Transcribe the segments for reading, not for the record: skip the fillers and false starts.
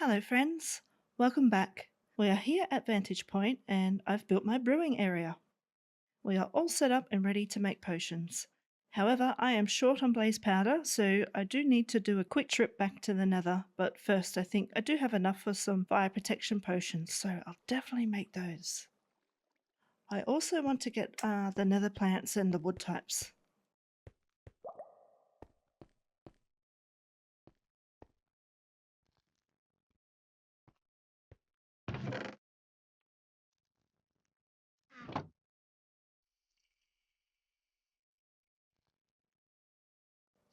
Hello friends, welcome back. We are here at Vantage Point and I've built my brewing area. We are all set up and ready to make potions. However, I am short on blaze powder, so I do need to do a quick trip back to the nether, but first I think I do have enough for some fire protection potions, so I'll definitely make those. I also want to get the nether plants and the wood types.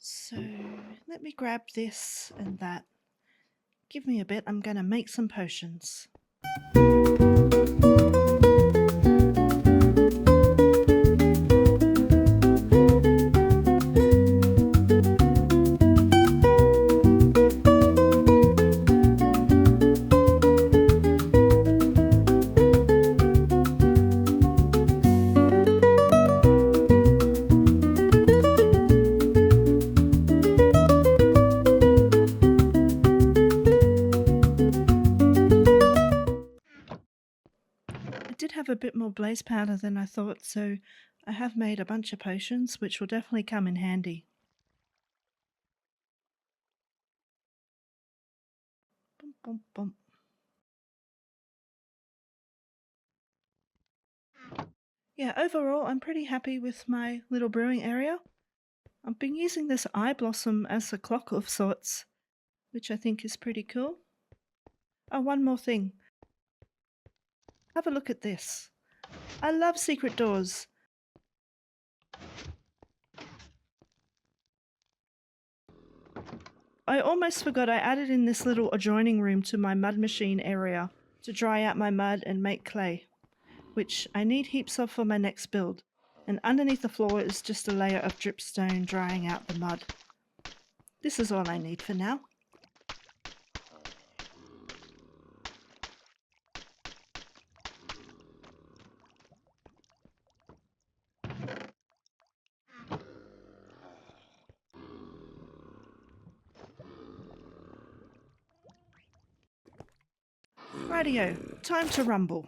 So let me grab this and that. Give me a bit, I'm going to make some potions. Have a bit more blaze powder than I thought, so I have made a bunch of potions which will definitely come in handy. Bum, bum, bum. Yeah, overall I'm pretty happy with my little brewing area. I've been using this eye blossom as a clock of sorts, which I think is pretty cool. Oh, one more thing. Have a look at this. I love secret doors. I almost forgot I added in this little adjoining room to my mud machine area to dry out my mud and make clay, which I need heaps of for my next build. And underneath the floor is just a layer of dripstone drying out the mud. This is all I need for now. Rightio, time to rumble.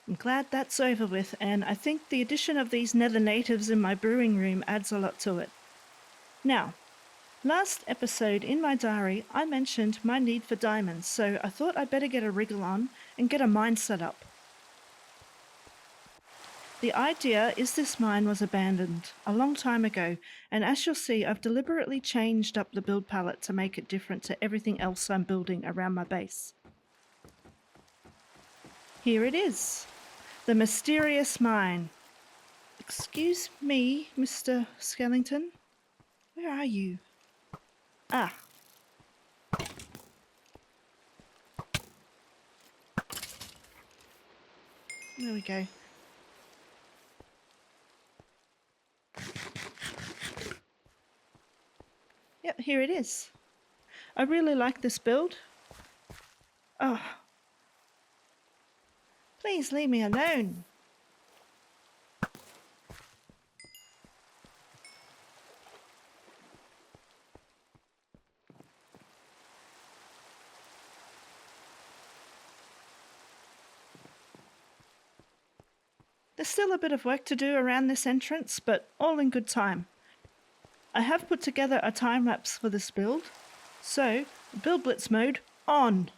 I'm glad that's over with, and I think the addition of these nether natives in my brewing room adds a lot to it. Now, last episode in my diary, I mentioned my need for diamonds, so I thought I'd better get a wriggle on and get a mine set up. The idea is this mine was abandoned a long time ago, and as you'll see, I've deliberately changed up the build palette to make it different to everything else I'm building around my base. Here it is, the mysterious mine. Excuse me, Mr. Skellington. Where are you? Ah. There we go. Yep, here it is. I really like this build. Oh. Please leave me alone. There's still a bit of work to do around this entrance, but all in good time. I have put together a time lapse for this build, so build blitz mode on.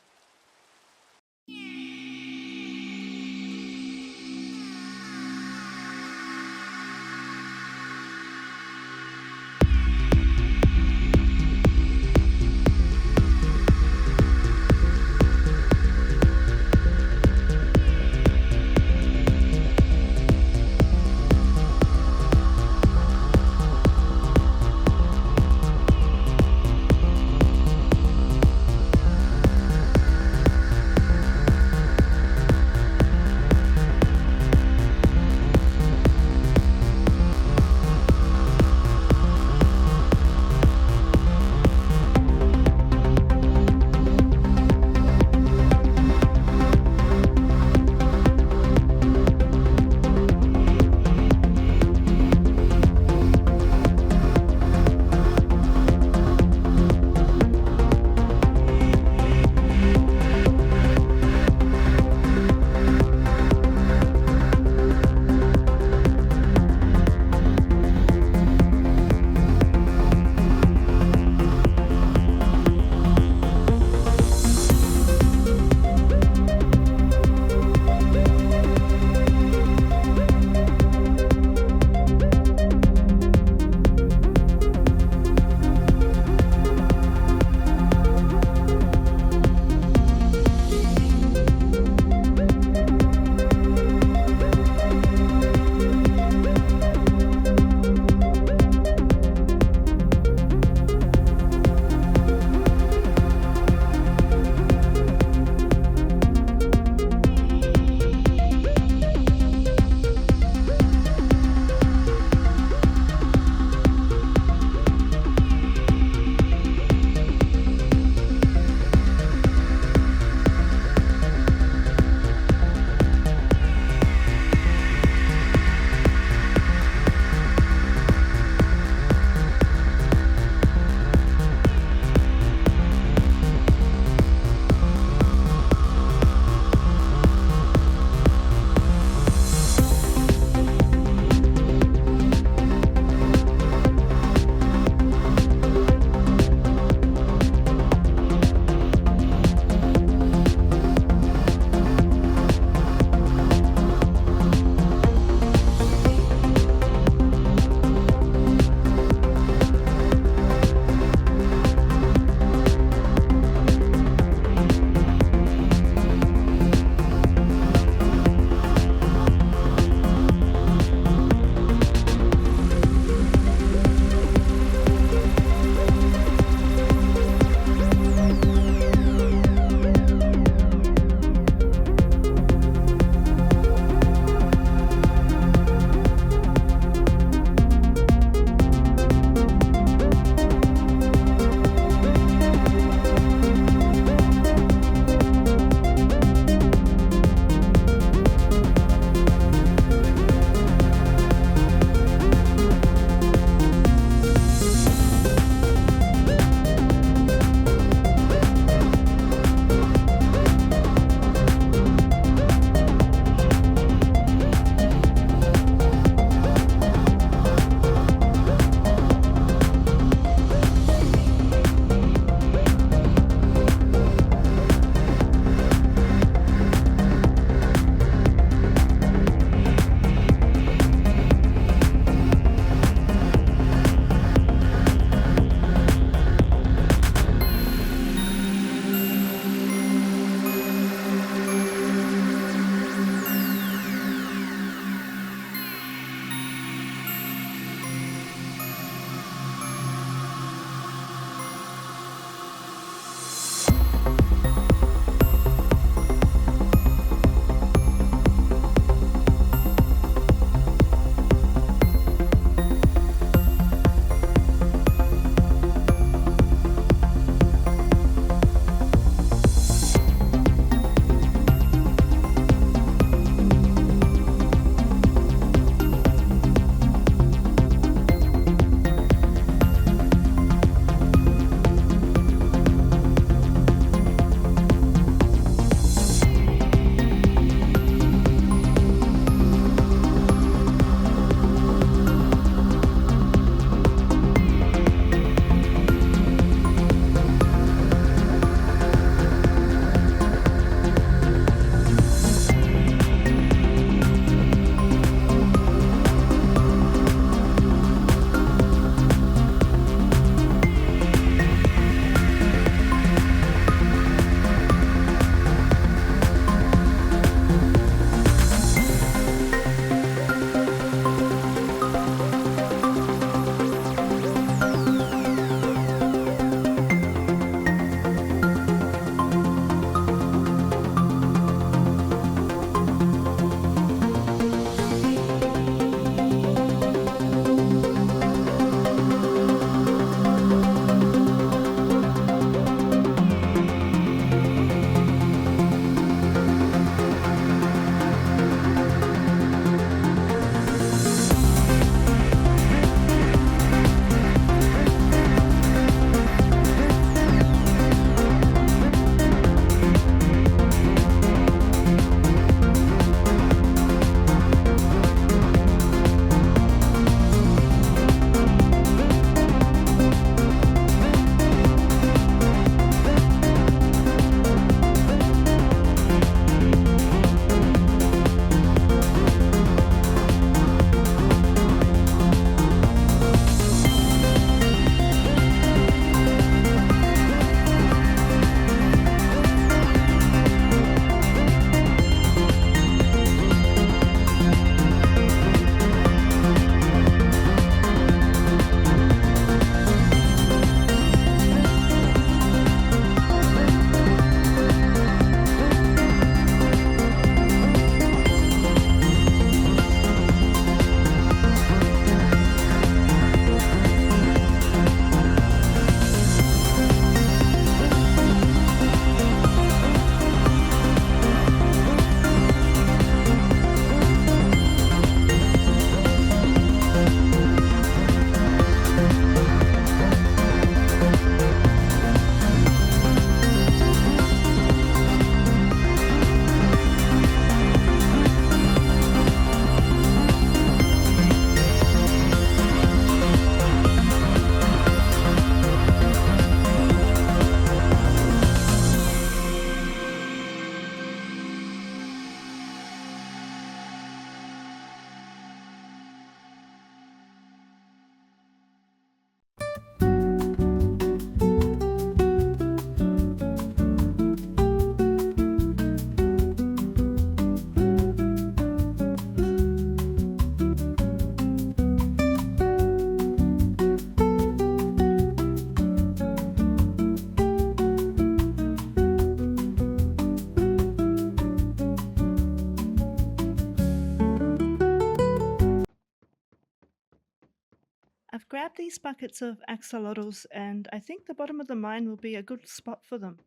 grab these buckets of axolotls, and I think the bottom of the mine will be a good spot for them.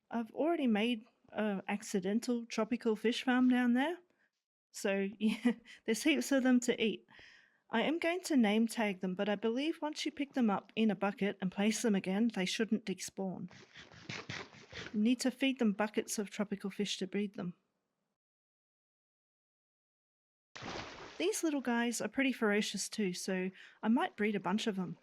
I've already made an accidental tropical fish farm down there, so yeah, there's heaps of them to eat. I am going to name tag them, but I believe once you pick them up in a bucket and place them again, they shouldn't despawn. You need to feed them buckets of tropical fish to breed them. These little guys are pretty ferocious too, so I might breed a bunch of them.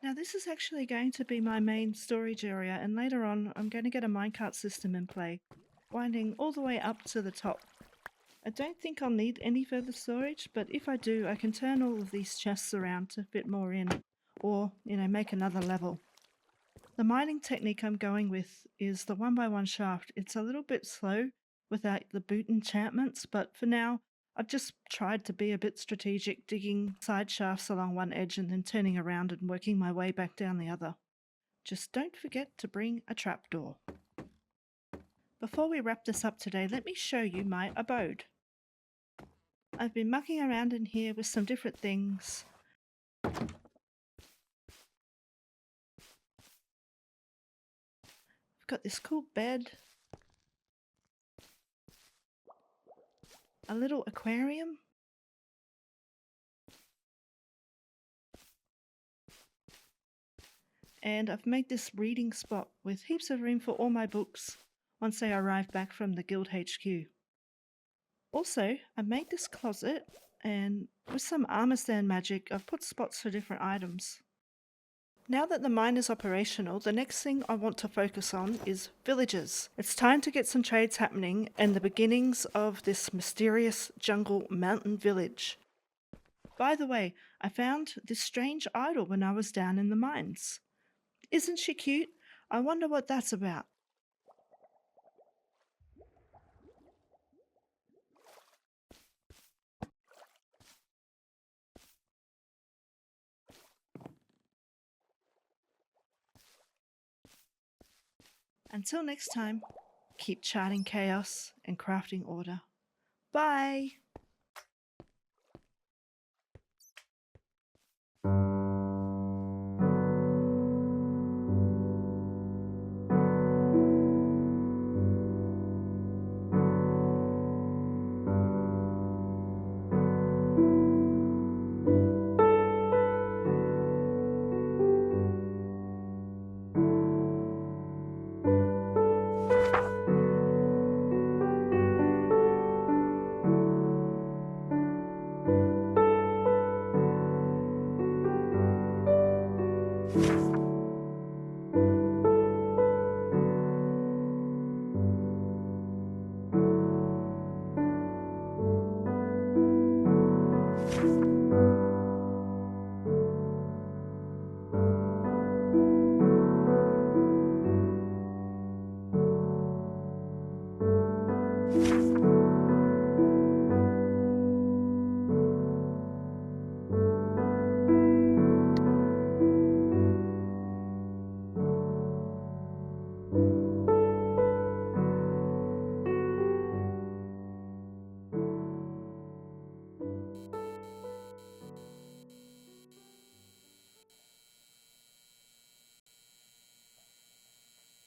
Now this is actually going to be my main storage area, and later on I'm going to get a minecart system in play, winding all the way up to the top. I don't think I'll need any further storage, but if I do, I can turn all of these chests around to fit more in, or, make another level. The mining technique I'm going with is the 1x1 shaft. It's a little bit slow without the boot enchantments, but for now I've just tried to be a bit strategic, digging side shafts along one edge and then turning around and working my way back down the other. Just don't forget to bring a trapdoor. Before we wrap this up today, let me show you my abode. I've been mucking around in here with some different things. I've got this cool bed, a little aquarium, and I've made this reading spot with heaps of room for all my books once they arrive back from the Guild HQ. Also, I made this closet, and with some armor stand magic, I've put spots for different items. Now that the mine is operational, the next thing I want to focus on is villages. It's time to get some trades happening and the beginnings of this mysterious jungle mountain village. By the way, I found this strange idol when I was down in the mines. Isn't she cute? I wonder what that's about. Until next time, keep charting chaos and crafting order. Bye!